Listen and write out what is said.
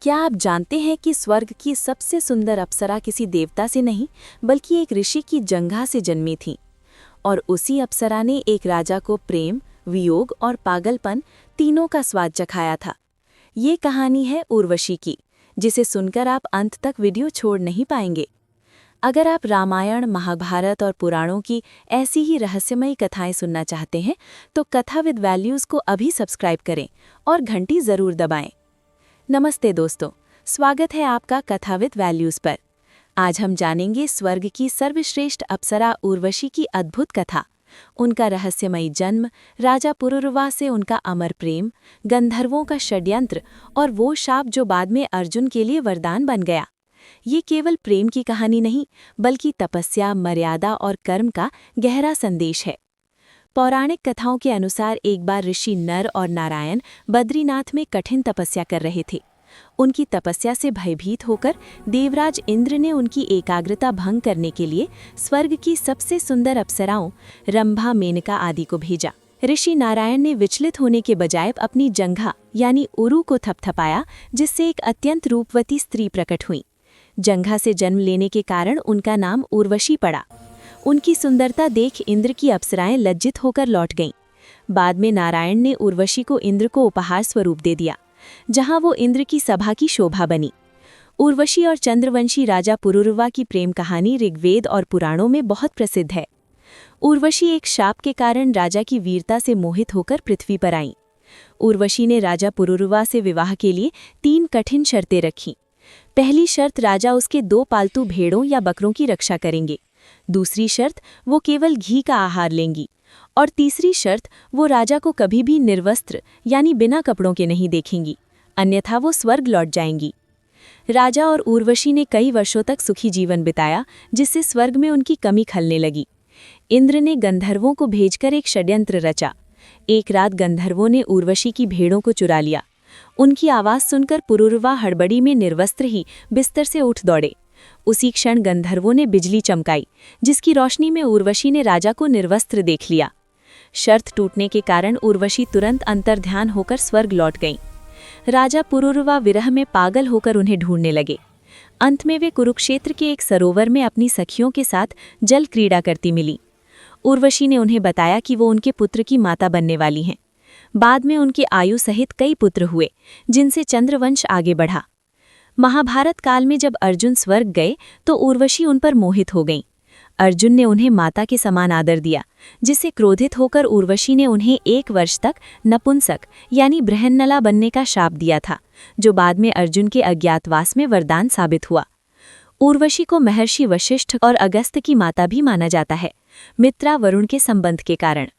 क्या आप जानते हैं कि स्वर्ग की सबसे सुंदर अप्सरा किसी देवता से नहीं बल्कि एक ऋषि की जंघा से जन्मी थी। और उसी अप्सरा ने एक राजा को प्रेम, वियोग और पागलपन तीनों का स्वाद चखाया था। ये कहानी है उर्वशी की, जिसे सुनकर आप अंत तक वीडियो छोड़ नहीं पाएंगे। अगर आप रामायण, महाभारत और पुराणों की ऐसी ही रहस्यमयी कथाएं सुनना चाहते हैं तो कथा विद वैल्यूज को अभी सब्सक्राइब करें और घंटी जरूर दबाएं। नमस्ते दोस्तों, स्वागत है आपका कथा विद वैल्यूज पर। आज हम जानेंगे स्वर्ग की सर्वश्रेष्ठ अप्सरा उर्वशी की अद्भुत कथा, उनका रहस्यमयी जन्म, राजा पुरुरवा से उनका अमर प्रेम, गंधर्वों का षड्यंत्र और वो शाप जो बाद में अर्जुन के लिए वरदान बन गया। ये केवल प्रेम की कहानी नहीं बल्कि तपस्या, मर्यादा और कर्म का गहरा संदेश है। पौराणिक कथाओं के अनुसार एक बार ऋषि नर और नारायण बद्रीनाथ में कठिन तपस्या कर रहे थे। उनकी तपस्या से भयभीत होकर देवराज इंद्र ने उनकी एकाग्रता भंग करने के लिए स्वर्ग की सबसे सुंदर अप्सराओं रंभा, मेनका आदि को भेजा। ऋषि नारायण ने विचलित होने के बजाय अपनी जंघा यानी उरु को थपथपाया, जिससे एक अत्यंत रूपवती स्त्री प्रकट हुई। जंघा से जन्म लेने के कारण उनका नाम उर्वशी पड़ा। उनकी सुंदरता देख इंद्र की अप्सराएं लज्जित होकर लौट गईं। बाद में नारायण ने उर्वशी को इंद्र को उपहार स्वरूप दे दिया, जहां वो इंद्र की सभा की शोभा बनी। उर्वशी और चंद्रवंशी राजा पुरुरवा की प्रेम कहानी ऋग्वेद और पुराणों में बहुत प्रसिद्ध है। उर्वशी एक शाप के कारण राजा की वीरता से मोहित होकर पृथ्वी पर आईं। उर्वशी ने राजा पुरुरवा से विवाह के लिए 3 कठिन शर्तें रखीं। पहली शर्त, राजा उसके 2 पालतू भेड़ों या बकरों की रक्षा करेंगे। दूसरी शर्त, वो केवल घी का आहार लेंगी। और तीसरी शर्त, वो राजा को कभी भी निर्वस्त्र यानी बिना कपड़ों के नहीं देखेंगी, अन्यथा वो स्वर्ग लौट जाएंगी। राजा और उर्वशी ने कई वर्षों तक सुखी जीवन बिताया, जिससे स्वर्ग में उनकी कमी खलने लगी। इंद्र ने गंधर्वों को भेजकर एक षड्यंत्र रचा। एक रात गंधर्वों ने उर्वशी की भेड़ों को चुरा लिया। उनकी आवाज़ सुनकर पुरुरवा हड़बड़ी में निर्वस्त्र ही बिस्तर से उठ दौड़े। उसी क्षण गंधर्वों ने बिजली चमकाई, जिसकी रोशनी में उर्वशी ने राजा को निर्वस्त्र देख लिया। शर्त टूटने के कारण उर्वशी तुरंत अंतर्ध्यान होकर स्वर्ग लौट गईं। राजा पुरुरवा विरह में पागल होकर उन्हें ढूंढने लगे। अंत में वे कुरुक्षेत्र के एक सरोवर में अपनी सखियों के साथ जल क्रीड़ा करती मिली। उर्वशी ने उन्हें बताया कि वो उनके पुत्र की माता बनने वाली हैं। बाद में उनके आयु सहित कई पुत्र हुए, जिनसे चंद्रवंश आगे बढ़ा। महाभारत काल में जब अर्जुन स्वर्ग गए तो उर्वशी उन पर मोहित हो गईं। अर्जुन ने उन्हें माता के समान आदर दिया, जिससे क्रोधित होकर उर्वशी ने उन्हें 1 वर्ष तक नपुंसक यानी बृहन्नला बनने का शाप दिया था, जो बाद में अर्जुन के अज्ञातवास में वरदान साबित हुआ। उर्वशी को महर्षि वशिष्ठ और अगस्त्य की माता भी माना जाता है, मित्रा वरुण के संबंध के कारण।